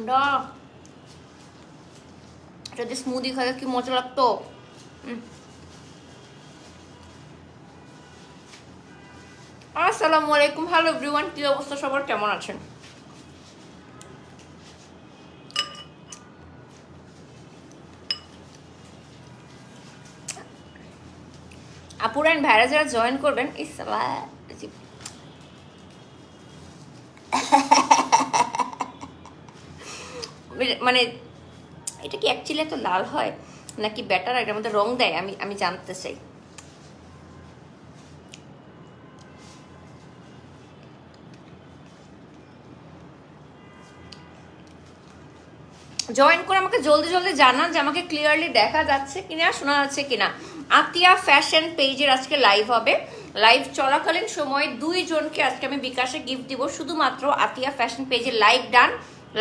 ঠান্ডা। যদি স্মুদি খাইলে কি মজা লাগতো। আসসালামু আলাইকুম, হ্যালো এভরিওয়ান, কি অবস্থা সবার, কেমন আছেন? আপুরা এন্ড ভাইরা যারা জয়েন করবেন, মানে এটা কি অ্যাকচুয়ালি এত লাল হয় নাকি ব্যাটার এটার মধ্যে রং দেয়, আমি আমি জানতে চাই। জয়েন করে আমাকে জলদি জলদি জানান যে আমাকে ক্লিয়ারলি দেখা যাচ্ছে কিনা, শোনা যাচ্ছে কিনা। আতিয়া ফ্যাশন পেজের আজকে লাইভ হবে। লাইভ চলাকালীন সময় 2 জনকে আজকে আমি বিকাশে গিফট দিব, শুধুমাত্র আতিয়া ফ্যাশন পেজে লাইক ডান।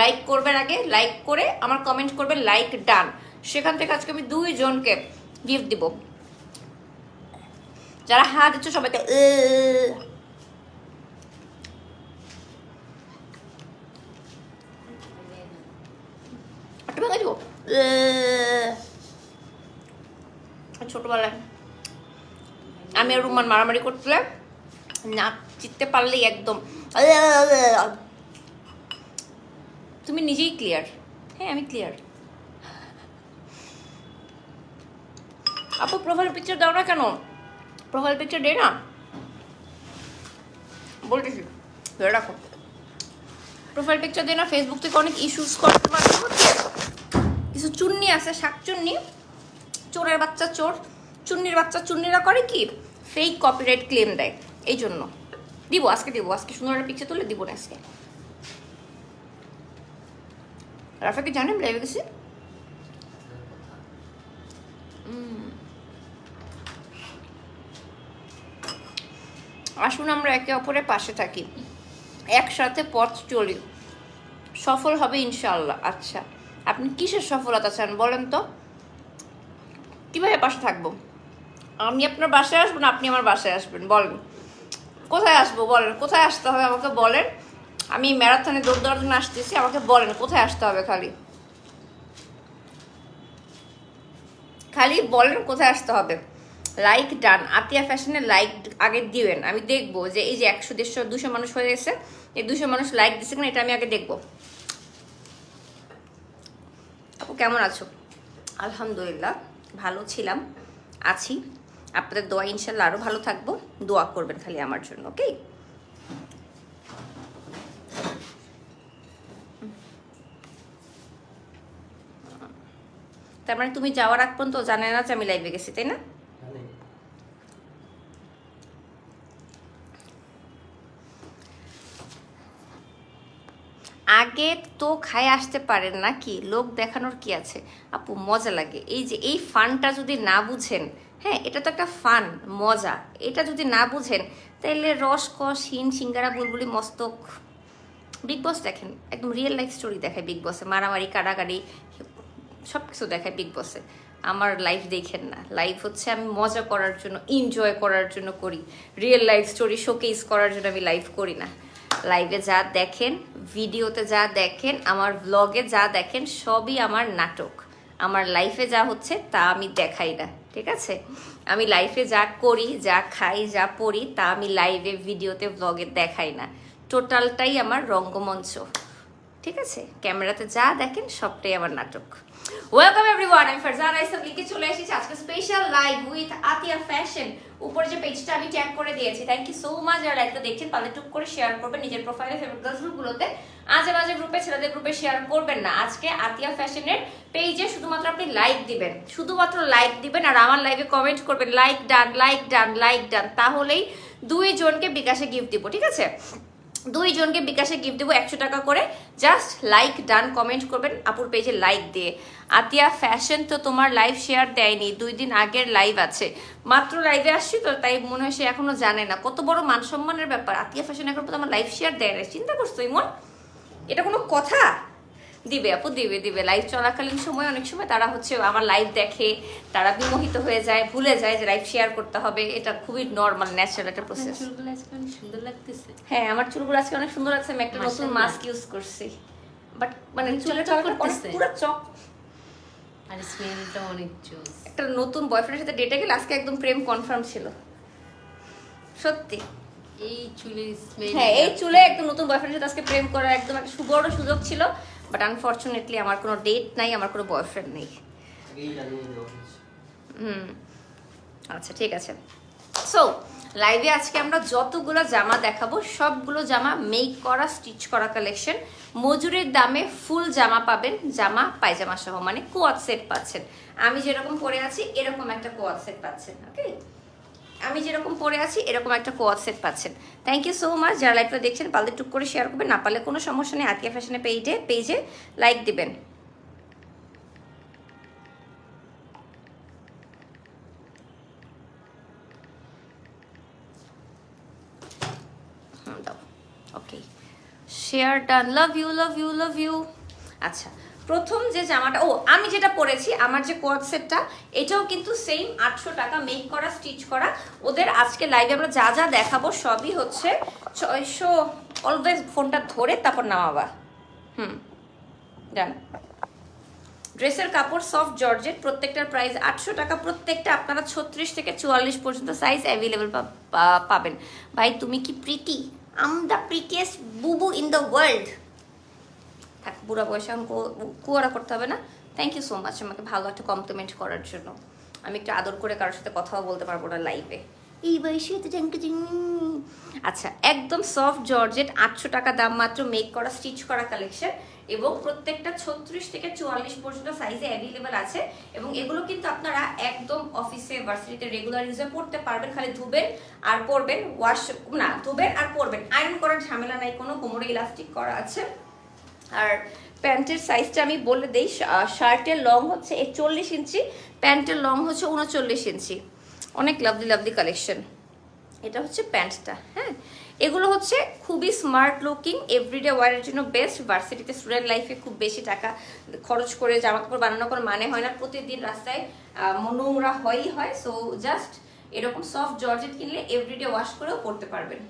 লাইক করবেন, আগে লাইক করে আমার কমেন্ট করবেন লাইক ডান, সেখান থেকে আজকে আমি 2 জনকে গিফট দিব। যারা হাত দিচ্ছ সবাইকে ছোটবেলায় আমি আর রুমান মারামারি করতে না চিনতে পারলেই একদম তুমি নিজেই ক্লিয়ার। হ্যাঁ আমি ক্লিয়ার। আপু প্রোফাইল পিকচার দাও না কেন? প্রোফাইল পিকচার দে না, বলতেছি ধরে রাখো। প্রোফাইল পিকচার দে না, ফেসবুক থেকে অনেক ইস্যুস করতে মাঝে মধ্যে কিছু চুন্নি আছে, শাকচুন্নি, চোরের বাচ্চা চোর, চুন্নির বাচ্চা চুন্নিরা করে কি ফেক কপিরাইট ক্লেম দেয়। এই জন্য দিব, আজকে দিব, আজকে সুন্দর একটা পিকচার তুলে দিব না আজকে। রাফাকে জানেন লাইভে গেছি। আসুন আমরা একে অপরের পাশে থাকি, একসাথে পথ চলি, সফল হবে ইনশাআল্লাহ। আচ্ছা আপনি কিসের সফলতা চান বলেন তো, কিভাবে পাশে থাকবো? আমি আপনার বাসায় আসবো না আপনি আমার বাসায় আসবেন? বলেন কোথায় আসবো, বলেন কোথায় আসতে হবে আমাকে বলেন। আমি ম্যারাথনে দৌড় দেওয়ার জন্য আসতেছি, আমাকে বলেন কোথায় আসতে হবে, খালি খালি বলেন কোথায় আসতে হবে। লাইক ডান, আতিয়া ফ্যাশনে লাইক আগে দিবেন, আমি দেখবো যে এই যে 100, 150, 200 মানুষ হয়ে গেছে, এই 200 মানুষ লাইক দিচ্ছে কিনা এটা আমি আগে দেখবো। আপু কেমন আছো? আলহামদুলিল্লাহ ভালো ছিলাম, আছি, আপনাদের দোয়া ইনশাল্লাহ আরও ভালো থাকবো। দোয়া করবেন খালি আমার জন্য, ওকে? তার মানে তুমি যাওয়ার আগ পর্যন্ত জানে না যে আমি লাইভে গেছি, তাই না? আগে তো খায় আসতে পারেন নাকি, লোক দেখানোর কি আছে? আপু মজা লাগে, এই যে এই ফানটা যদি না বুঝেন, হ্যাঁ এটা তো একটা ফান মজা, এটা যদি না বুঝেন তাহলে রসকস হিন সিঙ্গারা বুলবুলি মস্তক। বিগ বস দেখেন, একদম রিয়েল লাইফ স্টোরি দেখায় বিগ বসে, মারামারি কাড়াকাড়ি সব কিছু দেখায় বিগ বসে। আমার লাইফ দেখেন না, লাইফ হচ্ছে আমি মজা করার জন্য, এনজয় করার জন্য করি, রিয়েল লাইফ স্টোরি শোকেস করার জন্য আমি লাইভ করি না। লাইভে যা দেখেন, ভিডিওতে যা দেখেন, আমার ব্লগে যা দেখেন সবই আমার নাটক। আমার লাইফে যা হচ্ছে তা আমি দেখাই না, ঠিক আছে? আমি লাইফে যা করি, যা খাই, যা পড়ি তা আমি লাইভে ভিডিওতে ব্লগে দেখাই না। টোটালটাই আমার রঙ্গমঞ্চ, ঠিক আছে? ক্যামেরাতে যা দেখেন সবটাই আমার নাটক। ওয়েলকাম এভরিওয়ান, আমি ফারজানা ইসলাম লিখে চলে এসেছি আজকে special live with Atiya fashion. উপরে যে পেজটা আমি ট্যাগ করে দিয়েছি, থ্যাংক ইউ সো মাচ। যারা লাইভটা দেখছেন পারলে টুক করে শেয়ার করবেন নিজের প্রোফাইলে, ফেভারিট গার্লস গ্রুপগুলোতে, আজে বাজে গ্রুপে, ছেলেদের গ্রুপে শেয়ার করবেন না। আজকে আতিয়া ফ্যাশনের পেজে শুধুমাত্র আপনি লাইক দিবেন, শুধুমাত্র লাইক দিবেন আর আমার লাইভে কমেন্ট করবেন like done, like done, like ডান, তাহলেই 2 জনকে বিকাশে গিফট দিব, ঠিক আছে? 2 জনকে বিকাশে গিফট দেবো 100 টাকা করে। জাস্ট লাইক ডান কমেন্ট করবেন আপুর পেজে লাইক দিয়ে। আতিয়া ফ্যাশন তো তোমার লাইভ শেয়ার দেয়নি, 2 দিন আগের লাইভ আছে, মাত্র লাইভে আসছি তো তাই মনে হয় সে এখনো জানে না। কত বড় মান সম্মানের ব্যাপার, আতিয়া ফ্যাশন এখন পর্যন্ত আমার লাইভ শেয়ার দেয় না। চিন্তা করছো ইমন, এটা কোনো কথা? দিবে আপু, দিবে দিবে। লাইভ চলাকালীন সময় অনেক সময় তারা হচ্ছে আমার লাইভ দেখে, তারা বিমোহিত হয়ে যায়, ভুলে যায় যে লাইভ শেয়ার করতে হবে। এটা খুবই নর্মাল ন্যাচারাল একটা প্রসেস। চুলগুলো আজকে অনেক সুন্দর লাগতেছে। হ্যাঁ আমার চুলগুলো আজকে অনেক সুন্দর লাগছে, আমি একটা নতুন মাস্ক ইউজ করছি। বাট মানে চুলের চকচক কালারটা করতেছে। পুরো চক। আর স্মেলটা অনেক জোস। একটা নতুন বয়ফ্রেন্ডের সাথে ডেটে গেলে আজকে একদম প্রেম কনফার্ম ছিল সত্যি। এই চুলের স্মেল, হ্যাঁ এই চুলে একদম নতুন বয়ফ্রেন্ডের সাথে আজকে প্রেম করার একদম একটা সুবর্ণ সুযোগ ছিল, বাট আনফর্চুনেটলি আমার কোনো ডেট নাই, আমার কোনো বয়ফ্রেন্ড নেই। আচ্ছা ঠিক আছে। সো লাইভে আজকে আমরা যতগুলো জামা দেখাবো সবগুলো জামা মেক করা স্টিচ করা কালেকশন। মজুরির দামে ফুল জামা পাবেন, জামা পায়জামা সহ, মানে কোয়াড সেট পাচ্ছেন। আমি যেরকম পরে আছি এরকম একটা কোয়াড সেট পাচ্ছেন। ওকে, আমি যেরকম পরে আছি এরকম একটা কোয়াড সেট পাচ্ছেন। Thank you so much. যারা লাইভটা দেখছেন পারলে টুক করে শেয়ার করবেন, না পারলে কোনো সমস্যা নেই, আতিয়া ফ্যাশনের পেজে লাইক দিবেন। Okay share done, love you love you love you. আচ্ছা প্রথম যে জামাটা, আমি যেটা পরেছি আমার যে কোয়াড সেটটা, এটাও কিন্তু সেম 800 টাকা মেক করা স্টিচ করা। ওদের আজকে লাইভে আমরা যা যা দেখাবো সবই হচ্ছে 600। অলওয়েজ ফোনটা ধরে তারপর নামাবা। ডান। ড্রেসের কাপড় সফট জর্জেট, প্রত্যেকটার প্রাইস 800 টাকা। প্রত্যেকটা আপনারা 36 থেকে 44 পর্যন্ত সাইজ অ্যাভেলেবেল পাবেন। ভাই তুমি কি প্রিটি? আম দ্য প্রিটিয়েস্ট বুবু ইন দ্য ওয়ার্ল্ড। থাক, বুড়া বয়সে এখন কুয়ারা করতে হবে না। থ্যাংক ইউ সো মাচ আমাকে ভালো একটা কমপ্লিমেন্ট করার জন্য। আমি একটু আদর করে কারোর সাথে কথাও বলতে পারবো না লাইভে এই বয়সে। আচ্ছা একদম সফট জর্জেট, 800 টাকা দাম মাত্র, মেক করা স্টিচ করা কালেকশন, এবং প্রত্যেকটা 36 থেকে 44 পর্যন্ত সাইজে অ্যাভেলেবেল আছে। এবং এগুলো কিন্তু আপনারা একদম অফিসে ভার্সিটিতে রেগুলার ইউজে পড়তে পারবেন। খালি ধুবেন আর পরবেন, ওয়াশ না ধুবেন আর পরবেন, আয়রন করার ঝামেলা নাই কোনো। কোমরে ইলাস্টিক করা আছে। আর প্যান্টের সাইজটা আমি বলে দিই, শার্টের লং হচ্ছে 41 ইঞ্চি, প্যান্টের লং হচ্ছে 39 ইঞ্চি। অনেক লাভলি লাভলি কালেকশন। এটা হচ্ছে প্যান্টটা। হ্যাঁ এগুলো হচ্ছে খুবই স্মার্ট লুকিং, এভরিডে ওয়ারের জন্য বেস্ট। ভার্সিটিতে স্টুডেন্ট লাইফে খুব বেশি টাকা খরচ করে জামা কাপড় বানানোর কোনো মানে হয় না, প্রতিদিন রাস্তায় নোংরা হয়ই হয়। সো জাস্ট এরকম সফট জর্জেট কিনলে এভরিডে ওয়াশ করেও পরতে পারবেন।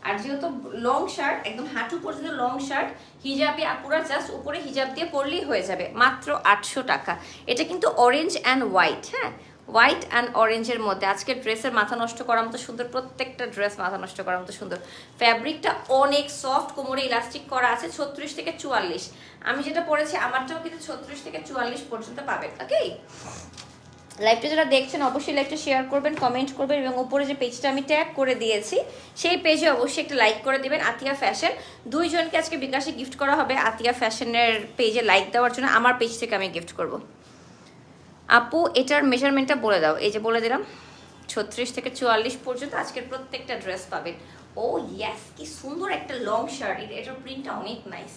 আর যেহেতু লং শার্ট, একদম হাঁটু পর্যন্ত লং শার্ট, হিজাবি আপুরা জাস্ট উপরে হিজাব দিয়ে পরলেই হয়ে যাবে, মাত্র 800 টাকা। এটা কিন্তু অরেঞ্জ অ্যান্ড হোয়াইট। হ্যাঁ হোয়াইট অ্যান্ড অরেঞ্জের মধ্যে আজকের ড্রেসের মাথা নষ্ট করার মতো সুন্দর, প্রত্যেকটা ড্রেস মাথা নষ্ট করার মতো সুন্দর। ফ্যাব্রিকটা অনেক সফট, কোমরে ইলাস্টিক করা আছে। 36 থেকে 44, আমি যেটা পরেছি আমারটাও কিন্তু 36 থেকে 44 পর্যন্ত পাবেন। ওকে, লাইভটা যারা দেখছেন অবশ্যই লাইভটা শেয়ার করবেন, কমেন্ট করবেন, এবং উপরে যে পেজটা আমি ট্যাগ করে দিয়েছি সেই পেজে অবশ্যই একটা লাইক করে দিবেন। আতিয়া ফ্যাশন, দুইজনকে আজকে বিকাশে গিফট করা হবে আতিয়া ফ্যাশনের পেজে লাইক দেওয়ার জন্য। আমার পেজ থেকে আমি গিফট করব। আপু এটার মেজারমেন্টটা বলে দাও। এই যে বলে দিলাম, 36 থেকে 44 পর্যন্ত আজকের প্রত্যেকটা ড্রেস পাবেন। ও ইয়াস, কি সুন্দর একটা লং শার্ট। এটার প্রিন্টটা অনেক নাইস,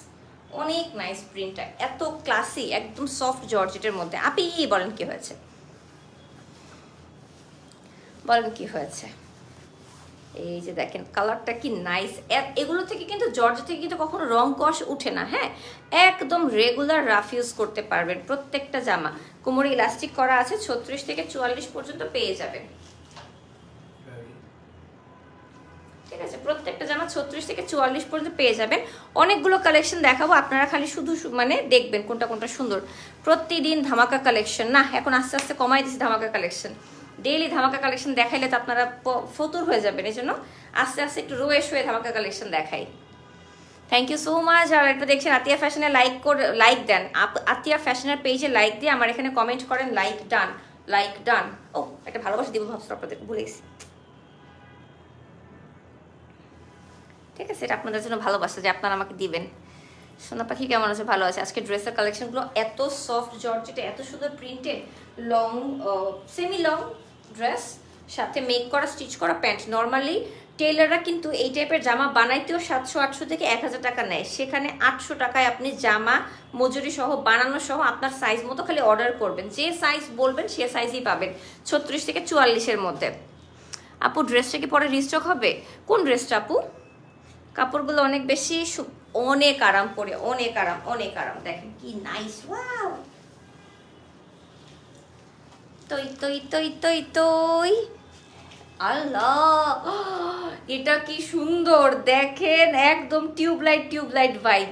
অনেক নাইস প্রিন্টটা, এত ক্লাসি, একদম সফট জর্জেটের মধ্যে। আপনি বলেন কি হয়েছে, বলেন কি হয়েছে? এই যে দেখেন কালারটা কি নাইস। এগুলো থেকে কিন্তু জর্জেট থেকে কিন্তু কখনো রং কষ উঠে না। হ্যাঁ একদম রেগুলার রাফ ইউজ করতে পারবেন। প্রত্যেকটা জামা কোমরে ইলাস্টিক করা আছে, 36 থেকে 44 পর্যন্ত পেয়ে যাবেন। ঠিক আছে, প্রত্যেকটা জামা 36 থেকে 44 পর্যন্ত পেয়ে যাবেন। অনেকগুলো কালেকশন দেখাবো, আপনারা খালি শুধু মানে দেখবেন কোনটা কোনটা সুন্দর। প্রতিদিন ধামাকা কালেকশন না, এখন আস্তে আস্তে কমাই দিচ্ছি ধামাকা কালেকশন। ডেইলি ধামাকা কালেকশন দেখাইলে তো আপনারা ফতুর হয়ে যাবেন, এই জন্য আস্তে আস্তে একটু রোয়েশ হয়ে ধামাকা কালেকশন দেখাই। Thank you so much. আর এটা দেখছেন আতিয়া ফ্যাশনে লাইক দেন, আতিয়া ফ্যাশনের পেজে লাইক দিয়ে আমার এখানে কমেন্ট করেন লাইক ডান, লাইক ডান। ও একটা ভালোবাসা দিব ভাবছি, আপনাদের ভুলে গেছি। ঠিক আছে, এটা আপনাদের জন্য ভালোবাসা যে আপনারা আমাকে দিবেন। সোনা পাখি কেমন আছে? ভালো আছে। আজকে ড্রেসের কালেকশনগুলো এত সফট জর্জেটে, এত সুন্দর printed, long semi long dress, সাথে মেক করা স্টিচ করা প্যান্ট। নর্মালি টেলাররা কিন্তু এই টাইপের জামা বানাইতেও 700-800 থেকে 1000 টাকা নেয়, সেখানে 800 টাকায় আপনি জামা মজুরি সহ বানানো সহ আপনার সাইজ মতো খালি অর্ডার করবেন, যে সাইজ বলবেন সে সাইজই পাবেন 36 থেকে 44-এর মধ্যে। আপু ড্রেসটা কি পরে রিস্টক হবে? কোন ড্রেসটা আপু? কাপড়গুলো অনেক বেশি, অনেক আরাম করে, অনেক আরাম, অনেক আরাম। দেখেন কি নাইস, ওয়াও। তই তই তই তই তই, আল্লাহ এটা কি সুন্দর দেখেন, একদম tubelight vibe.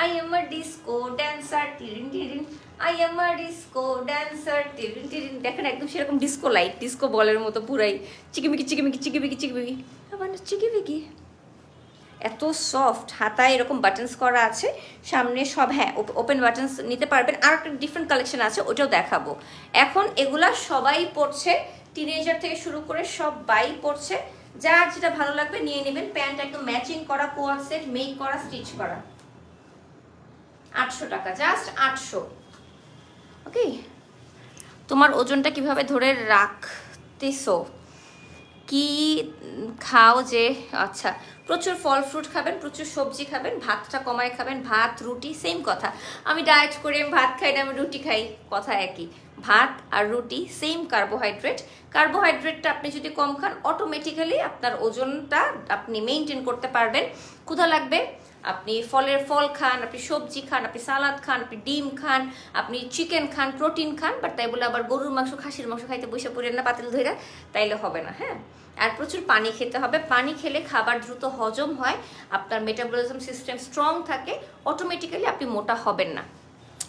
I am a disco dancer টিরিন টিরিন, I am a disco dancer টিরিন টিরিন। দেখেন একদম সেরকম ডিস্কো লাইট, ডিস্কো বলের মতো পুরাই চিকিমিকি চিকিমিকি চিকিমিকি চিকিমিকি, আবার চিকিমিকি। এত সফট, হাতায় এরকম বাটনস করা আছে, সামনে সব হ্যাঁ ওপেন বাটনস নিতে পারবেন। আর একটা ডিফারেন্ট কালেকশন আছে, ওটাও দেখাবো। এখন এগুলা সবাই পড়ছে, টিনেজার থেকে শুরু করে সবাই পড়ছে, যার যেটা ভালো লাগবে নিয়ে নেবেন। প্যান্ট একদম ম্যাচিং করা, কোয়ার সেট, মেক করা, স্টিচ করা। 800 টাকা, জাস্ট 800। ওকে, তোমার ওজনটা কিভাবে ধরে রাখতেছো? কি খাও যে? আচ্ছা, প্রচুর ফল ফ্রুট খাবেন, প্রচুর সবজি খাবেন, ভাতটা কমায় খাবেন। ভাত রুটি সেম কথা, আমি ডায়েট করি, আমি ভাত খাই না, আমি রুটি খাই, কথা একই। ভাত আর রুটি সেম কার্বোহাইড্রেট। কার্বোহাইড্রেটটা আপনি যদি কম খান, অটোমেটিক্যালি আপনার ওজনটা আপনি মেনটেন করতে পারবেন। ক্ষুধা লাগবে, আপনি ফল খান, আপনি সবজি খান, আপনি সালাদ খান, আপনি ডিম খান, আপনি chicken Khan, protein Khan, but তাই বলে আবার গরুর মাংস খাসির মাংস খাইতে বসে পড়েন না পাতিল ধইরা, তাইলে হবে না। হ্যাঁ, আর প্রচুর পানি খেতে হবে। পানি খেলে খাবার দ্রুত হজম হয়, আপনার মেটাবলিজম সিস্টেম স্ট্রং থাকে, অটোমেটিক্যালি আপনি মোটা হবেন না।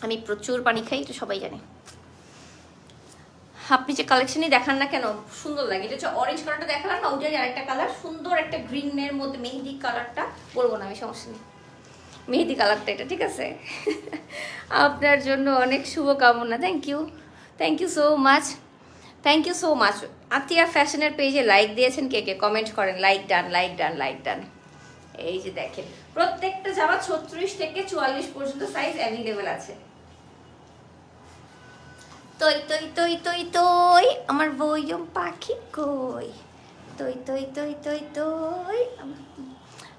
আমি প্রচুর পানি খাই, এটা সবাই জানে। আপনি যে কালেকশনই দেখান না কেন সুন্দর লাগে। এটা হচ্ছে অরেঞ্জ কালারটা দেখালাম না, ওইটারই আরেকটা কালার সুন্দর, একটা গ্রিনের মধ্যে মেহেদি কালারটা, বলবো না আমি, সমস্যা নেই, মেহেদি কালারটা এটা, ঠিক আছে? আপনার জন্য অনেক শুভকামনা। Thank you so much, thank you so much. Atiya ফ্যাশনের পেজে লাইক দিয়েছেন কে কে? কমেন্ট করেন, like done, like done, like done. এই যে দেখেন, প্রত্যেকটা জামা 36 থেকে 44 পর্যন্ত সাইজ অ্যাভেলেবেল আছে। তই তই তই তই তই আমার বইয়ম পাখি কই, তই তই তই তই তই।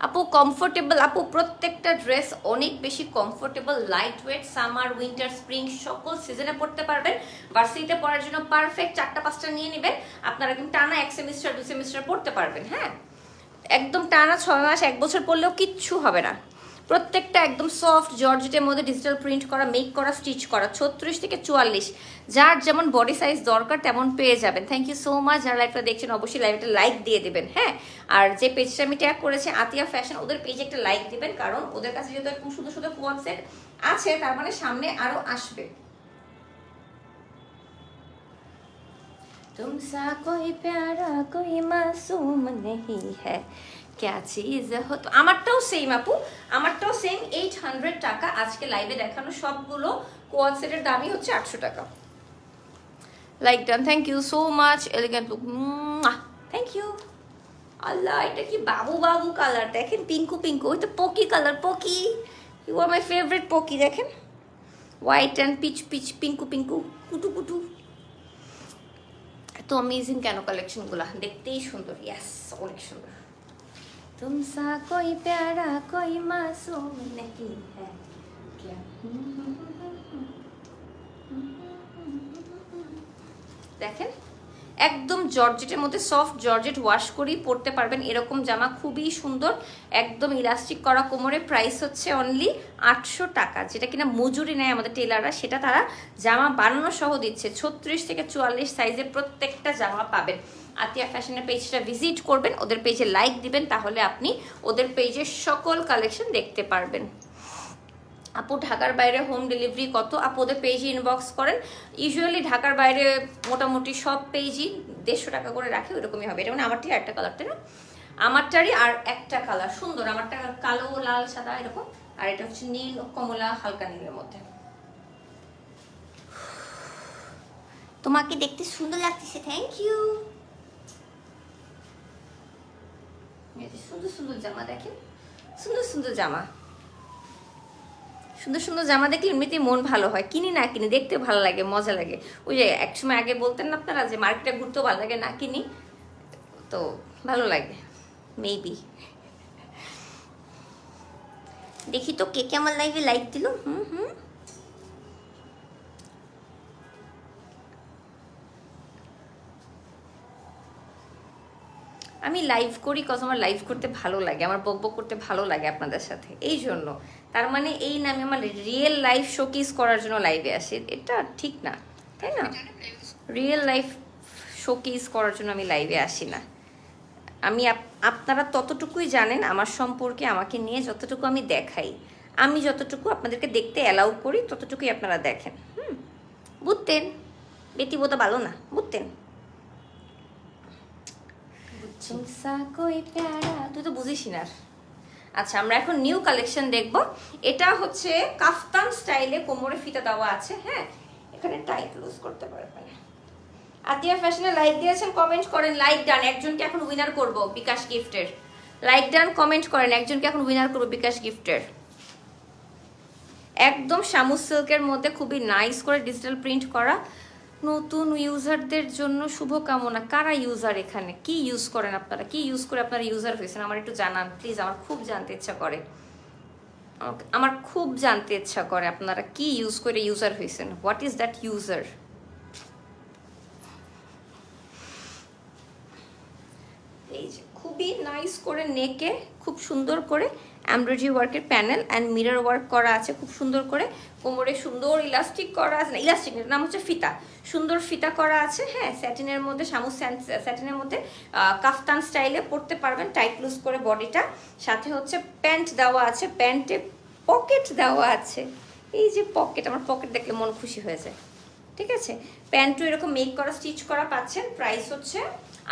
আপু কমফোর্টেবল, আপু প্রত্যেকটা ড্রেস অনেক বেশি comfortable, light weight, summer winter spring সকল সিজনে পড়তে পারবেন। ভার্সিটিতে পড়ার জন্য পারফেক্ট, 4টা-5টা নিয়ে নেবেন, আপনারা কিন্তু টানা 1 সেমিস্টার 2 সেমিস্টার পড়তে পারবেন। হ্যাঁ, একদম টানা 6 মাস 1 বছর পড়লেও কিচ্ছু হবে না। প্রত্যেকটা একদম সফট জর্জেটের মধ্যে ডিজিটাল প্রিন্ট করা, মেক করা, স্টিচ করা, 36 থেকে 44, যার যেমন বডি সাইজ দরকার তেমন পেয়ে যাবেন। Thank you so much. যারা লাইভটা দেখছেন অবশ্যই লাইভটা লাইক দিয়ে দেবেন। হ্যাঁ, আর যে পেজটা আমি ট্যাগ করেছি আতিয়া ফ্যাশন, ওদের পেজে একটা লাইক দিবেন, কারণ ওদের কাছে যেহেতু একদম সুন্দর সুন্দর কোয়াড সেট আছে, তার মানে সামনে আরো আসবে। তুমসা কোই প্যারা কোই মাসুম নেহি হ্যায়, ক্যা চিজ হো। তো আমারটাও সেম আপু, আমারটাও সেম 800 টাকা। আজকে লাইভে দেখানো সবগুলো কোয়াড সেটের দামই হচ্ছে 800 টাকা। Like done, thank you so much. Elegant look, thank you. আল্লাহ, এটা কি বাবু বাবু কালার দেখেন, পিঙ্কু পিঙ্কু, ওই তো পকি কালার, পকি, ইউ আর মাই ফেভারিট পকি। দেখেন হোয়াইট অ্যান্ড পিচ পিচ, পিঙ্কু পিঙ্কু, কুটু কুটু। এত অ্যামেজিং কেন কালেকশনগুলো, দেখতেই সুন্দর। ইয়াস, অনেক সুন্দর। তুমসা কোই প্যারা কোই মাসুম নেহি হ্যায় ক্যা। দেখেন একদম জর্জেটের মধ্যে, সফট জর্জেট, ওয়াশ করেই পরতে পারবেন এরকম জামা, খুবই সুন্দর, একদম ইলাস্টিক করা কোমরে। প্রাইস হচ্ছে অনলি 800 টাকা, যেটা কিনা মজুরি নেয় আমাদের টেলাররা, সেটা তারা জামা বানানো সহ দিচ্ছে। 36 থেকে 44 সাইজের প্রত্যেকটা জামা পাবেন। আতিয়া ফ্যাশনের পেজটা ভিজিট করবেন, ওদের পেজে লাইক দিবেন, তাহলে আপনি ওদের পেজের সকল কালেকশন দেখতে পারবেন। আপু ঢাকার বাইরে হোম ডেলিভারি কত? আপু ওদের পেজে ইনবক্স করেন। ইউজুয়ালি ঢাকার বাইরে মোটামুটি সব পেজই 150 টাকা করে রাখে, ওইরকমই হবে। এটা মানে আমারটাই একটা কালার, তাই না? আমারটারই আর একটা কালার সুন্দর, আমারটা কালো লাল সাদা এরকম, আর এটা হচ্ছে নীল কমলা হালকা নীলের মধ্যে। তোমাকে দেখতে সুন্দর লাগতেছে, থ্যাংক ইউ। সুন্দর সুন্দর জামা দেখেন, সুন্দর সুন্দর জামা, সুন্দর সুন্দর জামা দেখলে এমনিতেই মন ভালো হয়। কিনি না কিনি, দেখতে ভালো লাগে, মজা লাগে। ওই যে একসময় আগে বলতেন না আপনারা যে মার্কেটে ঘুরতেও ভালো লাগে, না কিনি তো ভালো লাগে। মেবি দেখি তো কে কে আমার লাইভে লাইক দিল। আমি লাইভ করি কজ আমার লাইভ করতে ভালো লাগে, আমার বকবক করতে ভালো লাগে আপনাদের সাথে, এই জন্য। তার মানে এই না আমি আমার রিয়েল লাইফ শোকেস করার জন্য লাইভে আসি, এটা ঠিক না, তাই না? রিয়েল লাইফ শোকেস করার জন্য আমি লাইভে আসি না। আপনারা ততটুকুই জানেন আমার সম্পর্কে, আমাকে নিয়ে যতটুকু আমি দেখাই, আমি যতটুকু আপনাদেরকে দেখতে অ্যালাউ করি ততটুকুই আপনারা দেখেন। বুঝতেন? বেটি বোতা ভালো না, বুঝতেন? তুই তো বুঝিস না। আচ্ছা, আমরা এখন নিউ কালেকশন দেখব। এটা হচ্ছে কাফতান স্টাইলে, কোমরে ফিতা দেওয়া আছে। হ্যাঁ, এখানে টাইট লুজ করতে পারবেন। আতিয়া ফ্যাশনে লাইক দিয়েছেন, কমেন্ট করেন। লাইক ডান, একজনকে এখন উইনার করব বিকাশ গিফটের। লাইক ডান, কমেন্ট করেন, একজনকে এখন উইনার করব বিকাশ গিফটের। একদম শামুক সিল্কের মধ্যে খুবই নাইস করে ডিজিটাল প্রিন্ট করা। নতুন ইউজারদের জন্য শুভকামনা। কারা ইউজার এখানে? কি ইউজ করেন আপনারা? কি ইউজ করে আপনারা ইউজার হয়েছেন? আমার একটু জানান প্লিজ, আমার খুব জানতে ইচ্ছা করে। আমার খুব জানতে ইচ্ছা করে আপনারা কি ইউজ করে ইউজার হয়েছেন। What is that user? এই যে খুবই নাইস করে নেকে খুব সুন্দর করে এমব্রয়ডারি ওয়ার্কের প্যানেল অ্যান্ড মিরর ওয়ার্ক করা আছে খুব সুন্দর করে। কোমরে সুন্দর ইলাস্টিক করা আছে, না ইলাস্টিক নাম হচ্ছে ফিতা, সুন্দর ফিতা করা আছে। হ্যাঁ, স্যাটিনের মধ্যে, শামুক স্যাটিনের মধ্যে কাফতান স্টাইলে পরতে পারবেন, টাইট লুজ করে বডিটা। সাথে হচ্ছে প্যান্ট দেওয়া আছে, প্যান্টে পকেট দেওয়া আছে। এই যে পকেট, আমার পকেট দেখলে মন খুশি হয়ে যায়। ঠিক আছে, প্যান্টও এরকম মেক করা, স্টিচ করা পাচ্ছেন। প্রাইস হচ্ছে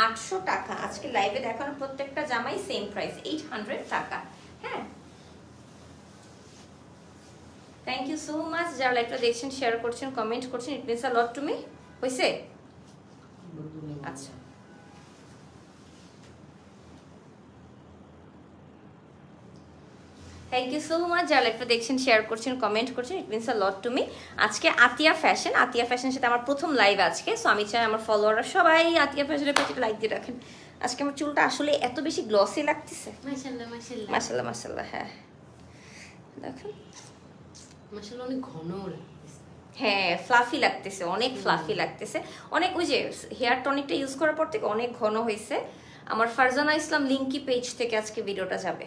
800 টাকা। আজকে লাইভে দেখানো প্রত্যেকটা জামাই সেম প্রাইস, 800 টাকা। হ্যাঁ, থ্যাংক ইউ সো মাচ যারা লাইভটা দেখছেন, শেয়ার করছেন, কমেন্ট করছেন। It means a lot to me. হয়েছে? আচ্ছা, থ্যাংক ইউ সো মাচ যারা লাইভটা দেখছেন, শেয়ার করছেন, কমেন্ট করছেন। It means a lot to me. আজকে আতিয়া ফ্যাশনের সাথে আমার প্রথম লাইভ আজকে। সো আমি চাই আমার ফলোয়াররা সবাই আতিয়া ফ্যাশনের পেজে লাইক দিয়ে রাখেন। আজকে আমার চুলটা আসলে এত বেশি গ্লসি লাগতেছে। মাশাআল্লাহ মাশাআল্লাহ মাশাআল্লাহ মাশাআল্লাহ। হ্যাঁ দেখেন, মাশাআল্লাহ অনেক ঘন লাগতেছে। হ্যাঁ, ফ্লাফি লাগতেছে, অনেক ফ্লাফি লাগতেছে। অনেক ওই যে হেয়ার টনিকটা ইউজ করার পর থেকে অনেক ঘন হয়েছে। আমার ফারজানা ইসলাম লিঙ্কি পেজ থেকে আজকে ভিডিওটা যাবে।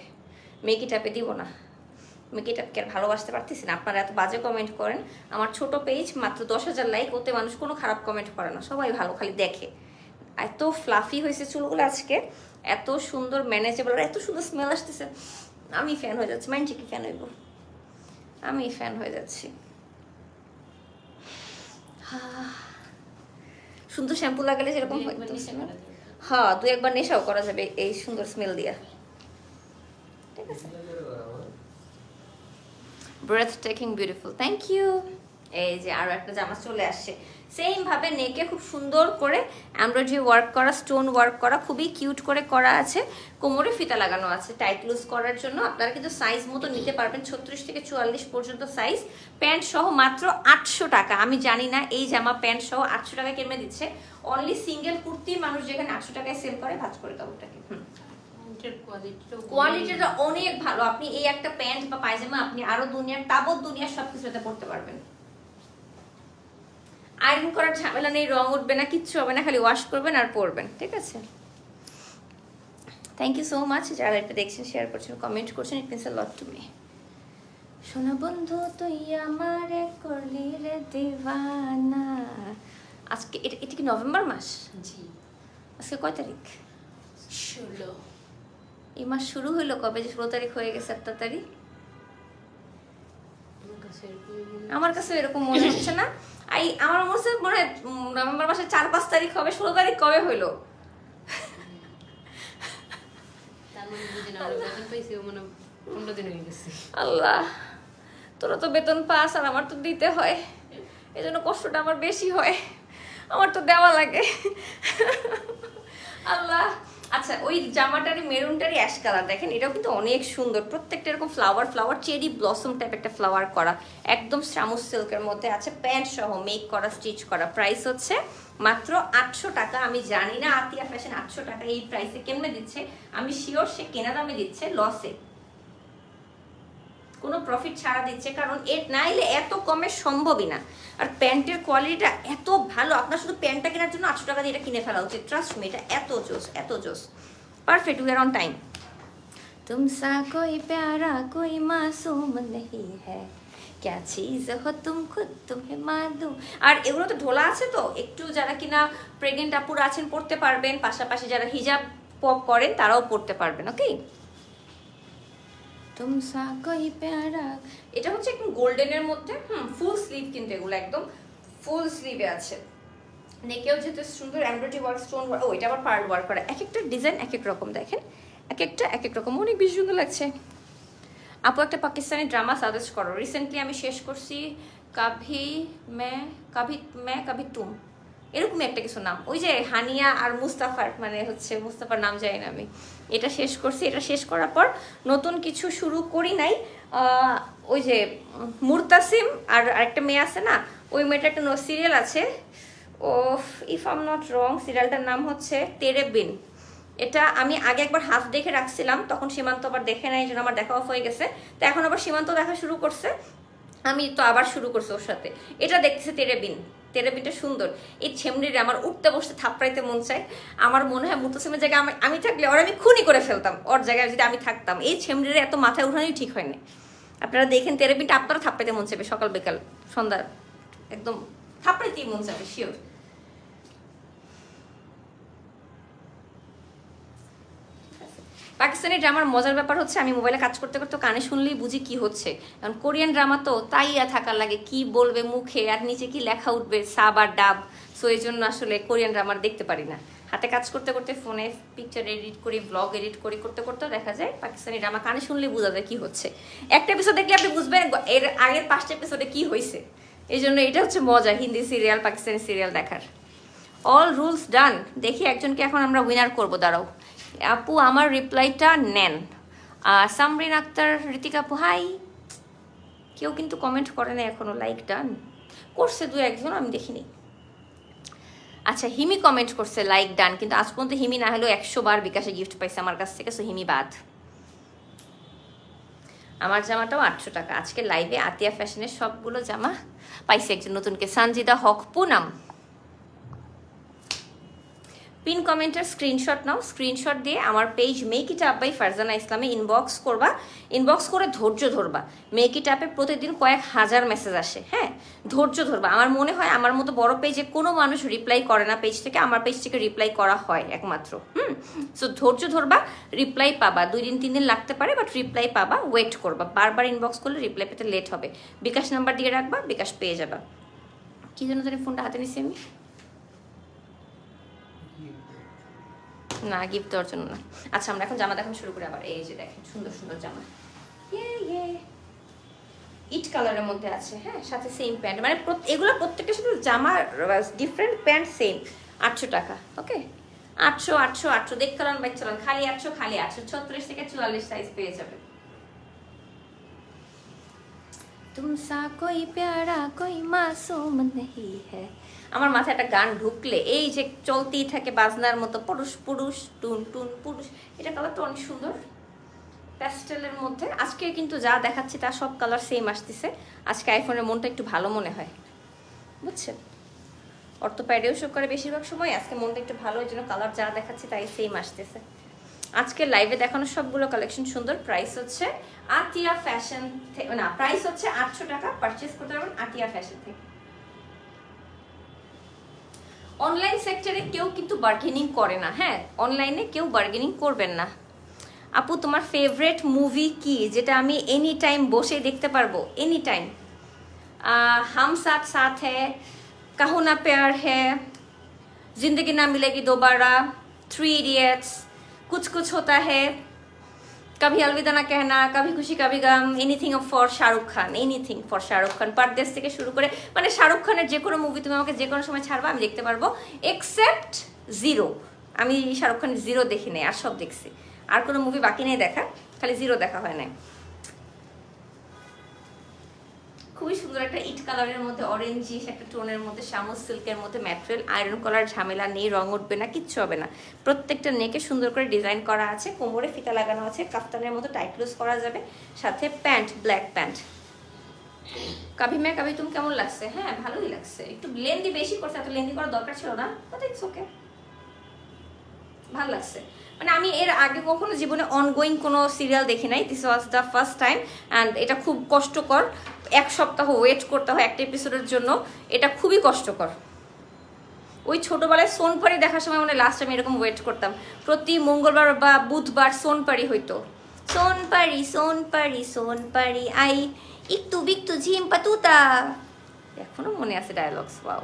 মেকি ট্যাপে দিব না, মেকি ট্যাপকে আর ভালোবাসতে পারতেছি না। আপনারা এত বাজে কমেন্ট করেন। আমার ছোট পেজ, মাত্র 10,000 লাইক, ওতে মানুষ কোনো খারাপ কমেন্ট করে না, সবাই ভালো খালি দেখে। এত ফ্লাফি হয়েছে চুলগুলো আজকে, এত সুন্দর ম্যানেজেবল, এত সুন্দর স্মেল আসতেছে। আমি ফ্যান হয়ে যাচ্ছি। মাইন্ড কি ফ্যান হইব? আমি ফ্যান হয়ে যাচ্ছি। সুন্দর শ্যাম্পু লাগালে যেরকম হ্যাঁ, 2-1 নেশাও করা যাবে এই সুন্দর স্মেল দিয়া। ঠিক আছে, breathtaking beautiful, thank you. এই যে আরো একটা জামা চলে আসছে, সেম ভাবে নেকে খুব সুন্দর করে এমব্রয়ডারি ওয়ার্ক করা, স্টোন ওয়ার্ক করা, খুবই কিউট করে করা আছে। কোমরে ফিতা লাগানো আছে টাইট লুজ করার জন্য। আপনারা কিন্তু সাইজ মতো নিতে পারবেন, 36 থেকে 44 পর্যন্ত সাইজ। প্যান্ট সহ মাত্র 800 টাকা। আমি জানি না এই জামা প্যান্ট সহ 800 টাকা কেমনে দিচ্ছে। অনলি সিঙ্গেল কুর্তি মানুষ যেখানে 800 টাকায় সেল করে, ভাজ করে দাও ওটাকে। কোয়ালিটিটা অনেক ভালো। আপনি এই একটা প্যান্ট বা পায়জামা আপনি আরো দুনিয়ার তাবৎ দুনিয়ার সবকিছুতে পড়তে পারবেন। আয়রন করার ঝামেলা নেই, রং উঠবে না, কিচ্ছু হবে না, খালি ওয়াশ করবেন আর পরবেন। ঠিক আছে, থ্যাংক ইউ সো মাচ যারা এটা দেখছেন, শেয়ার করছেন, কমেন্ট করছেন। It means a lot to me. শোনা বন্ধু তুই আমারে করলি রে দিওয়ানা। আজকে এটা কি নভেম্বর মাস? জি, আজকে কয় তারিখ? 16। এই মাস শুরু হইলো কবে? যে 16 তারিখ হয়ে গেছে, 7 তারিখ। আমার কাছে এরকম মনে হচ্ছে না। আমার মনে হচ্ছে মনে হয় নভেম্বর মাসের 4-5 তারিখ হবে। 16 তারিখ কবে হইলো? আল্লাহ, তোরা তো বেতন পাস আর আমার তো দিতে হয়, এই জন্য কষ্টটা আমার বেশি হয়। আমার তো দেওয়া লাগে। আল্লাহ। আচ্ছা, ওই জামাটারই মেরুনটারই অ্যাশ কালার দেখেন, এটাও কিন্তু অনেক সুন্দর। প্রত্যেকটা এরকম ফ্লাওয়ার চেরি ব্লসম টাইপ একটা ফ্লাওয়ার করা, একদম শামুক সিল্কের মধ্যে আছে, প্যান্ট সহ মেক করা, স্টিচ করা। প্রাইস হচ্ছে মাত্র 800 টাকা। আমি জানি না আতিয়া ফ্যাশন 800 টাকা এই প্রাইসে কেমনে দিচ্ছে। আমি শিওর সে কেনা দামে দিচ্ছে, লসে, কোনো প্রফিট ছাড়া দিচ্ছে, কারণ এর নাইলে এত কমে সম্ভবই না। আর প্যান্টের কোয়ালিটিটা এত ভালো, আপনার শুধু প্যান্টটা কেনার জন্য 800 টাকা দিয়ে এটা কিনে ফেলা উচিত। ট্রাস্ট মি, এটা এত জোস, এত জোস, perfect. We are on time. তুমসা কোই প্যারা কোই মাসুম নেহি হ্যায়, ক্যা চিজ হো তুম খুদ তুমহে মালুম। আর এগুলো তো ঢোলা আছে, তো একটু যারা কিনা প্রেগনেন্ট আপুরা আছেন পড়তে পারবেন, পাশাপাশি যারা হিজাব করেন তারাও পড়তে পারবেন। ওকে, তুমসা কই প্যারা, এটা হচ্ছে একদম গোল্ডেনের মধ্যে, ফুল স্লিভ, কিন্তু এগুলো একদম ফুল স্লিভে আছে। নেকেও যেহেতু সুন্দর এমব্রয়ডারি ওয়ার্ক, স্টোন ওয়ার্ক, ও এটা আবার পার্ল ওয়ার্ক করা, এক একটা ডিজাইন এক এক রকম, দেখেন এক একটা এক এক রকম, অনেক বেশি সুন্দর লাগছে। আপু একটা পাকিস্তানি ড্রামা সাজেস্ট করো, রিসেন্টলি আমি শেষ করছি কাভি মে কাভি তুম, এরকমই একটা কিছু নাম, ওই যে হানিয়া আর মুস্তাফার, মানে হচ্ছে মুস্তাফার নাম জানি না আমি। এটা শেষ করছি, এটা শেষ করার পর নতুন কিছু শুরু করি নাই। ওই যে মুরতাসিম আর আরেকটা মেয়ে আছে না, ওই মেয়েটা একটা সিরিয়াল আছে, ও ইফ আম নট রং, সিরিয়ালটার নাম হচ্ছে তেরে বিন। এটা আমি আগে একবার হাফ দেখে রাখছিলাম, তখন সীমান্ত আবার দেখে নাই, জন্য আমার দেখা অফ হয়ে গেছে। তো এখন আবার সীমান্ত দেখা শুরু করছে, আমি তো আবার শুরু করছি ওর সাথে। এটা দেখতেছে তেরে বিন, তেরে বিনটা সুন্দর। এই ছেমড়িরে আমার উঠতে বসতে থাপড়াইতে মন চায়। আমার মনে হয় মুতাসিমের জায়গায় আমি থাকলে ওর আমি খুনই করে ফেলতাম, ওর জায়গায় যদি আমি থাকতাম। এই ছেমড়িরে এত মাথায় উঠানোই ঠিক হয়নি। আপনারা দেখেন তেরে বিনটা, আপনারা থাপড়াইতে মন চাইবে, সকাল বিকাল সন্ধ্যা একদম থাপড়াইতেই মন চাবে শিওর। পাকিস্তানি ড্রামার মজার ব্যাপার হচ্ছে, আমি মোবাইলে কাজ করতে করতে কানে শুনলেই বুঝি কি হচ্ছে। কারণ কোরিয়ান ড্রামা তো তাইয়া থাকার লাগে, কি বলবে মুখে আর নিচে কি লেখা উঠবে, সাব আর ডাব। সো এই জন্য আসলে কোরিয়ান ড্রামার দেখতে পারি না। হাতে কাজ করতে করতে ফোনে পিকচার এডিট করি, ব্লগ এডিট করি, করতে করতে দেখা যায় পাকিস্তানি ড্রামা কানে শুনলেই বোঝা যায় কি হচ্ছে। একটা এপিসোড দেখলে আপনি বুঝবেন এর আগের 5টা এপিসোডে কি হয়েছে। এই জন্য এটা হচ্ছে মজা হিন্দি সিরিয়াল, পাকিস্তানি সিরিয়াল দেখার। অল রুলস ডান। দেখি একজনকে এখন আমরা উইনার করবো, দাঁড়াও। আপু আমার রিপ্লাইটা নেন। সামরিন আক্তার, ঋতিকা আপু হাই। কেউ কিন্তু কমেন্ট করে না এখনো, লাইক ডান করছে 2-1জন, আমি দেখিনি। আচ্ছা হিমি কমেন্ট করছে লাইক ডান, কিন্তু আজ পর্যন্ত হিমি না হলেও 100 বার বিকাশে গিফট পাইছে আমার কাছ থেকে, সো হিমি বাদ। আমার জামাটাও 800 টাকা। আজকে লাইভে আতিয়া ফ্যাশনের সবগুলো জামা পাইছে একজন নতুনকে, সানজিদা হক পুনাম। পিন কমেন্টের স্ক্রিনশট নাও, স্ক্রিনশট দিয়ে আমার page make it up by Farzana ইসলামে ইনবক্স করবা। ইনবক্স করে ধৈর্য ধরবা। মেক ইট আপে প্রতিদিন কয়েক হাজার মেসেজ আসে, হ্যাঁ ধৈর্য ধরবা। আমার মনে হয় আমার মতো বড় পেজে কোনো মানুষ রিপ্লাই করে না পেজ থেকে, আমার পেজ থেকে রিপ্লাই করা হয় একমাত্র। সো ধৈর্য ধরবা, রিপ্লাই পাবা। 2 দিন 3 দিন লাগতে পারে, বাট রিপ্লাই পাবা, ওয়েট করবা। বারবার ইনবক্স করলে রিপ্লাই পেতে লেট হবে। বিকাশ নাম্বার দিয়ে রাখবা, বিকাশ পেয়ে যাবা। কি জন্য জানি ফোনটা হাতে নিছি আমি? না গিফট দেওয়ার জন্য না। আচ্ছা আমরা এখন জামা দেখানো শুরু করি আবার। এই যে দেখেন সুন্দর সুন্দর জামা, ইট কালারের মধ্যে আছে, হ্যাঁ সাথে সেম প্যান্ট, মানে এগুলো প্রত্যেকটা সাথে জামা ডিফারেন্ট, প্যান্ট সেম। 800 টাকা। ওকে 800 800 800 দেখ চালান বাইক চালান, খালি 800 খালি 800। 36 থেকে 44 সাইজ পেয়ে যাবে। তুমসা কোই প্যারা কোই মাসুম নেহি হ্যায়। আমার মাথায় একটা গান ঢুকলে এই যে চলতেই থাকে বাজনার মতো, পুরুষ পুরুষ টুন টুন পুরুষ। এটা কালারটা অনেক সুন্দর প্যাস্টেলের মধ্যে। আজকে কিন্তু যা দেখাচ্ছি তা সব কালার সেম আসতেছে। আজকে আইফোনের মনটা একটু ভালো মনে হয়, বুঝছেন? অর্থোপ্যাডেও শো করে বেশিরভাগ সময়, আজকে মনটা একটু ভালো, ওই জন্য কালার যা দেখাচ্ছি তাই সেম আসতেছে। আজকে লাইভে দেখানো সবগুলো কালেকশন সুন্দর। প্রাইস হচ্ছে আতিয়া ফ্যাশন থেকে, না প্রাইস হচ্ছে 800 টাকা। পারচেস করতে পারবেন আতিয়া ফ্যাশন থেকে। অনলাইন সেক্টরে কেউ কিন্তু বার্গেনিং করে না, হ্যাঁ অনলাইনে কেউ বার্গেনিং করবেন না। আপু তোমার ফেভারিট মুভি কি, যেটা আমি এনি টাইম বসে দেখতে পারবো? এনি টাইম হাম সাথ সাথ হ্যায়, কাহো না প্যার হ্যায়, জিন্দগি না মিলেগি দোবারা, 3 ইডিয়টস, कुछ कुछ होता है, कभी अलविदा ना कहना, कभी खुशी कभी गम, anything for Shahrukh Khan, anything for Shahrukh Khan. Pardes থেকে শুরু করে মানে শাহরুখ খানের যে কোনো মুভি তুমি আমাকে যে কোনো সময় ছাড়বা আমি দেখতে পারবো, এক্সেপ্ট জিরো। আমি শাহরুখ খানের জিরো দেখি নাই, আর সব দেখছি। আর কোনো মুভি বাকি নেই দেখা, খালি জিরো দেখা হয় না। খুবই সুন্দর একটা ইট কালারের মধ্যে অরেঞ্জিশ একটা টোনের মধ্যে, শামুক সিল্কের মধ্যে ম্যাটেরিয়াল, আয়রন কলার ঝামেলা নেই, রং উঠবে না, কিচ্ছু হবে না। প্রত্যেকটা নেকে সুন্দর করে ডিজাইন করা আছে, কোমরে ফিতা লাগানো আছে, কাফতানের মতো টাইট লুজ করা যাবে, সাথে প্যান্ট, ব্ল্যাক প্যান্ট। কাভি মে কাভি তুম কেমন লাগছে? হ্যাঁ ভালোই লাগছে, একটু লেন্দি বেশি করছে, এত লেন্দি করার দরকার ছিল না, বাট ইটস ওকে, ভালো লাগছে। মানে আমি এর আগে কখনো জীবনে অনগোয়িং কোনো সিরিয়াল দেখি নাই, this was the first time. And এটা খুব কষ্টকর, 1 সপ্তাহ ওয়েট করতে হয় একটা এপিসোডের জন্য, এটা খুবই কষ্টকর। ওই ছোটবেলায় সোনপাড়ি দেখার সময় মানে লাস্ট আমি এরকম ওয়েট করতাম, প্রতি মঙ্গলবার বা বুধবার সোনপাড়ি হইতো, সোনপাড়ি সোনপাড়ি সোনপাড়ি আই একটু বিকটু ঝিম পাতুতা, এখনো মনে আছে ডায়লগস। ওয়াও।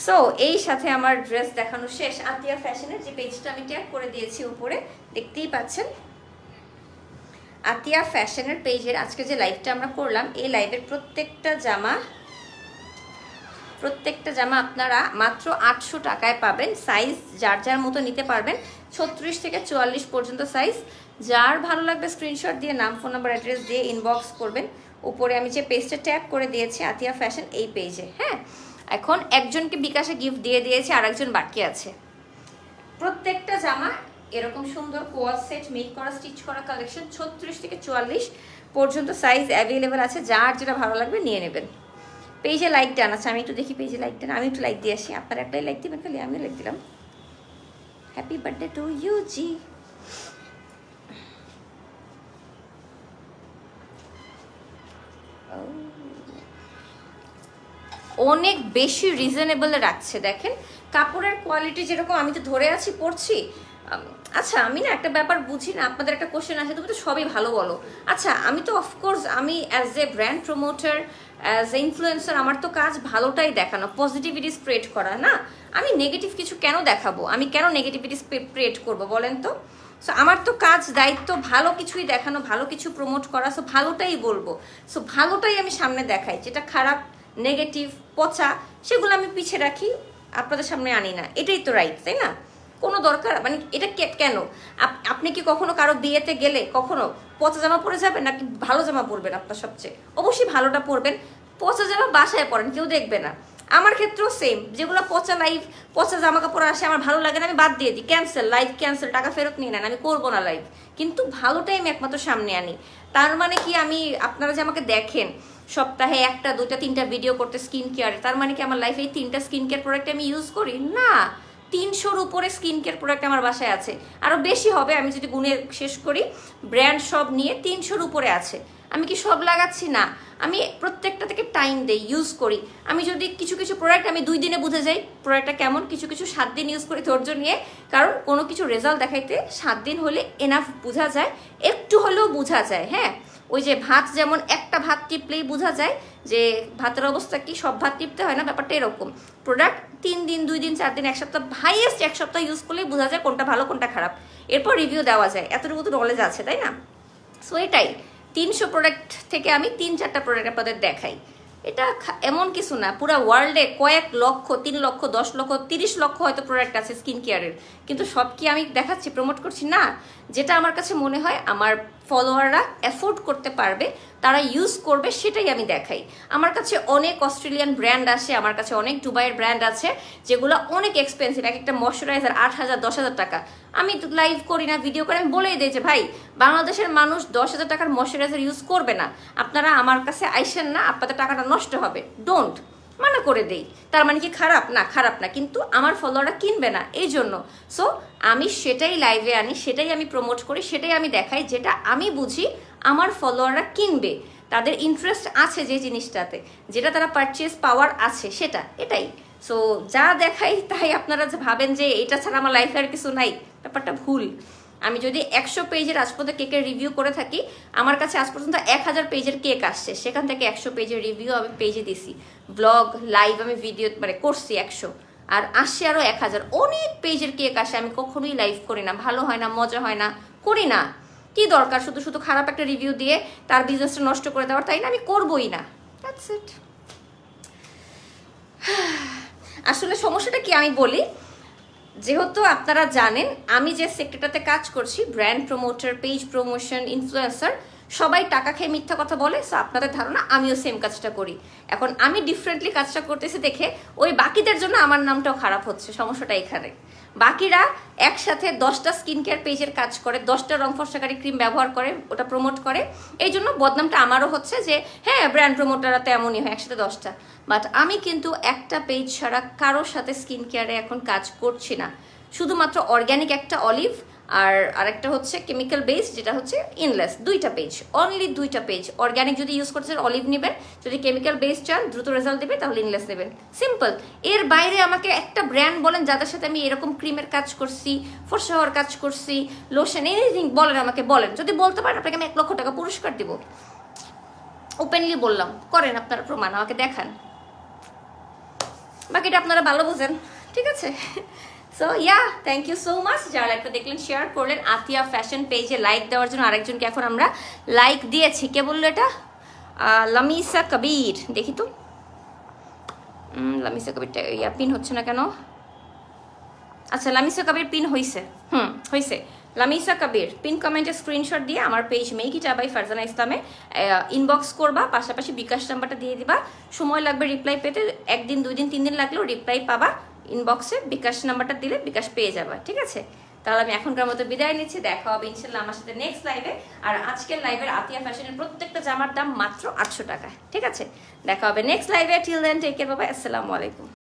সো এই সাথে আমার ড্রেস দেখানো শেষ। আতিয়া ফ্যাশনের যে পেজটা আমি ট্যাগ করে দিয়েছি উপরে দেখতেই পাচ্ছেন, আতিয়া ফ্যাশনের পেজের আজকে যে লাইভটা আমরা করলাম, এই লাইভের প্রত্যেকটা জামা আপনারা মাত্র 800 টাকায় পাবেন। সাইজ যার যার মতো নিতে পারবেন, 36 থেকে 44 পর্যন্ত সাইজ। যার ভালো লাগবে স্ক্রিনশট দিয়ে নাম ফোন নাম্বার অ্যাড্রেস দিয়ে ইনবক্স করবেন। উপরে আমি যে পেজটা ট্যাগ করে দিয়েছি আতিয়া ফ্যাশন, এই পেজে। হ্যাঁ, এখন একজনকে বিকাশে গিফট দিয়ে দিয়েছি, আর একজন বাকি আছে। প্রত্যেকটা জামা এরকম সুন্দর কোয়াল সেট মেক করা স্টিচ করা কালেকশন, 36 থেকে 44 পর্যন্ত সাইজ অ্যাভেলেবেল আছে। যার যেটা ভালো লাগবে নিয়ে নেবেন। পেজে লাইক ডান আছে, আমি একটু দেখি পেজে লাইক ডান, আমি একটু লাইক দিয়ে আসি। আপনারা একটাই লাইক দিবেন খালি, আমিও লাইক দিলাম। হ্যাপি বার্থডে টু ইউ জি। অনেক বেশি রিজনেবল রাখছে, দেখেন কাপড়ের কোয়ালিটি যেরকম, আমি তো ধরে আছি পরছি। আচ্ছা আমি না একটা ব্যাপার বুঝি না, আপনাদের একটা কোশ্চেন আছে, তুমি তো সবই ভালো বলো। আচ্ছা আমি তো অফকোর্স আমি as a brand promoter, as a influencer, আমার তো কাজ ভালোটাই দেখানো, পজিটিভিটি স্প্রেড করা না। আমি নেগেটিভ কিছু কেন দেখাবো, আমি কেন নেগেটিভিটি স্প্রেড করবো বলেন তো? সো আমার তো কাজ দায়িত্ব ভালো কিছুই দেখানো, ভালো কিছু প্রমোট করা। সো ভালোটাই বলবো, সো ভালোটাই আমি সামনে দেখাই। যেটা খারাপ, নেগেটিভ, পচা, সেগুলো আমি পিছিয়ে রাখি, আপনাদের সামনে আনি না। এটাই তো রাইট, তাই না? কোনো দরকার মানে এটা কেন? আপনি কি কখনো কারো বিয়েতে গেলে কখনো পচা জামা পরে যাবেন নাকি ভালো জামা পরবেন? আপনার সবচেয়ে অবশ্যই ভালোটা পরবেন। পচা জামা বাসায় পরেন, কেউ দেখবে না। আমার ক্ষেত্রেও সেম, যেগুলো পচা লাইভ, পচা জামা কাপড় আসে, আমার ভালো লাগে না, আমি বাদ দিয়ে দিই, ক্যান্সেল, লাইভ ক্যান্সেল, টাকা ফেরত নিয়ে নেন, আমি করবো না লাইভ। কিন্তু ভালোটাই আমি একমাত্র সামনে আনি। তার মানে কি আমি, আপনারা যে আমাকে দেখেন সপ্তাহে 1টা 2টা 3টা ভিডিও করতে স্কিন কেয়ারে, তার মানে কি আমার লাইফে এই 3টা স্কিন কেয়ার প্রোডাক্ট আমি ইউজ করি না? 300-র উপরে স্কিন কেয়ার প্রোডাক্ট আমার বাসায় আছে, আরও বেশি হবে আমি যদি গুণে শেষ করি। ব্র্যান্ড সব নিয়ে 300-র উপরে আছে। আমি কি সব লাগাচ্ছি? না, আমি প্রত্যেকটা থেকে টাইম দেই, ইউজ করি। আমি যদি কিছু কিছু প্রোডাক্ট আমি 2 দিনে বুঝে যাই প্রোডাক্টটা কেমন, কিছু কিছু 7 দিন ইউজ করি ধৈর্য নিয়ে। কারণ কোনো কিছু রেজাল্ট দেখাইতে 7 দিন হলে এনাফ, বোঝা যায়, একটু হলেও বোঝা যায়। হ্যাঁ, ওই যে ভাত, যেমন একটা ভাত টিপলেই বোঝা যায় যে ভাতের অবস্থা কি, সব ভাত টিপতে হয় না, ব্যাপারটা এরকম। প্রোডাক্ট 3 দিন 2 দিন 4 দিন 1 সপ্তাহ, হাইয়েস্ট 1 সপ্তাহ ইউজ করলেই বোঝা যায় কোনটা ভালো কোনটা খারাপ, এরপর রিভিউ দেওয়া যায়। এতটুকু তো নলেজ আছে, তাই না? সো এটাই, 300 প্রোডাক্ট থেকে আমি 3-4টা প্রোডাক্ট আপনাদের দেখাই। এটা এমন কিছু না, পুরো ওয়ার্ল্ডে কয়েক লক্ষ, 3 লক্ষ, 10 লক্ষ, 30 লক্ষ হয়তো প্রোডাক্ট আছে স্কিন কেয়ারের, কিন্তু সব কি আমি দেখাচ্ছি, প্রমোট করছি? না। যেটা আমার কাছে মনে হয় আমার ফলোয়াররা অ্যাফোর্ড করতে পারবে, তারা ইউজ করবে, সেটাই আমি দেখাই। আমার কাছে অনেক অস্ট্রেলিয়ান ব্র্যান্ড আসে, আমার কাছে অনেক দুবাইয়ের ব্র্যান্ড আছে, যেগুলো অনেক এক্সপেন্সিভ। এক একটা ময়শ্চারাইজার 8,000 10,000 টাকা। আমি লাইভ করি না, ভিডিও করে আমি বলেই দিই যে ভাই, বাংলাদেশের মানুষ 10,000 টাকার ময়শ্চারাইজার ইউজ করবে না, আপনারা আমার কাছে আইসেন না, আপনাদের টাকাটা নষ্ট হবে, ডোন্ট, মানা করে দেই। তার মানে কি খারাপ? না, খারাপ না, কিন্তু আমার ফলোয়াররা কিনবে না এই জন্য। সো আমি সেটাই লাইভে আনি, সেটাই আমি প্রমোট করি, সেটাই আমি দেখাই, যেটা আমি বুঝি আমার ফলোয়াররা কিনবে, তাদের ইন্টারেস্ট আছে যে জিনিসটাতে, যেটা তারা পারচেস পাওয়ার আছে, সেটা, এটাই। সো যা দেখাই তাই আপনারা ভাবেন যে এটা ছাড়া আমার লাইফে আর কিছু নাই, ব্যাপারটা ভুল। আমি যদি 100 পেজের আজ পর্যন্ত কেকের রিভিউ করে থাকি, আমার কাছে আজ পর্যন্ত 1000 পেজের কেক আসছে, সেখান থেকে 100 পেজের রিভিউ আমি পেজে দিছি, ব্লগ লাইভ আমি ভিডিও মানে করছি 100, আর আসছে আরও 1000। অনেক পেজের কেক আসে, আমি কখনোই লাইভ করি না, ভালো হয় না, মজা হয় না, করি না। কি দরকার শুধু শুধু খারাপ একটা রিভিউ দিয়ে তার বিজনেসটা নষ্ট করে দেওয়ার, তাই না? আমি করবোই না, দ্যাটস ইট। আসলে সমস্যাটা কি আমি বলি, যেহেতু আপনারা জানেন আমি যে সেক্টরটাতে কাজ করছি, brand promoter, page promotion, influencer, সবাই টাকা খেয়ে মিথ্যা কথা বলে। সো আপনাদের ধারণা আমিও সেম কাজটা করি। এখন আমি ডিফারেন্টলি কাজটা করতেছি দেখে ওই বাকিদের জন্য আমার নামটাও খারাপ হচ্ছে, সমস্যাটা এখানে। বাকিরা একসাথে 10টা স্কিন কেয়ার পেজের কাজ করে, 10টা রং ফর্সাকারী ক্রিম ব্যবহার করে, ওটা প্রমোট করে, এই জন্য বদনামটা আমারও হচ্ছে যে হ্যাঁ ব্র্যান্ড প্রমোটাররা তো এমনই হয়, একসাথে 10টা। বাট আমি কিন্তু একটা পেজ ছাড়া কারোর সাথে স্কিন কেয়ারে এখন কাজ করছি না। শুধুমাত্র অর্গ্যানিক একটা অলিভ আর আরেকটা হচ্ছে কেমিক্যাল বেস, যেটা হচ্ছে ইনলেস। 2টা পেজ, অনলি 2টা পেজ। অর্গ্যানিক যদি ইউজ করতে চান অলিভ নেবেন, যদি কেমিক্যাল বেস চান দ্রুত রেজাল্ট দেবে তাহলে ইনলেস নেবেন, সিম্পল। এর বাইরে আমাকে একটা ব্র্যান্ড বলেন যাদের সাথে আমি এরকম ক্রিমের কাজ করছি, ফর্সা হওয়ার কাজ করছি, লোশন, এনিথিং বলেন আমাকে, বলেন। যদি বলতে পারেন আপনাকে আমি 1 লক্ষ টাকা পুরস্কার দিব। ওপেনলি বললাম, করেন আপনারা প্রমাণ, আমাকে দেখান, বাকিটা আপনারা ভালো বোঝেন, ঠিক আছে? So yeah, thank you so much যারা লাইভটা দেখলেন, শেয়ার করলেন। আতিয়া ফ্যাশন পেজে লাইক দেওয়ার জন্য আরেকজনকে এখন আমরা লাইক দিয়েছি। কে বললো এটা? লামিসা কবির, দেখি তো লামিসা কবিরটা ইয়া পিন হচ্ছে না কেন? আচ্ছা, লামিসা কবির পিন হয়েছে, হয়েছে। লামিসা কবির পিন কমেন্টে স্ক্রিনশট দিয়ে আমার পেজ মেকিটা বাই ফারজানা ইসলামে ইনবক্স করবা, পাশাপাশি বিকাশ নাম্বারটা দিয়ে দিবা। সময় লাগবে রিপ্লাই পেতে, 1 দিন 2 দিন 3 দিন লাগলেও রিপ্লাই পাবা। ইনবক্সে বিকাশ নাম্বারটা দিলে বিকাশ পেয়ে যাবা, ঠিক আছে? তাহলে আমি এখনকার মতো বিদায় নিচ্ছি, দেখা হবে ইনশাল্লাহ আমার সাথে নেক্সট লাইভে। আর আজকের লাইভের আতিয়া ফ্যাশনের প্রত্যেকটা জামার দাম মাত্র 800 টাকায়, ঠিক আছে? দেখা হবে নেক্সট লাইভে। Till then take care, bye, আসসালামু আলাইকুম।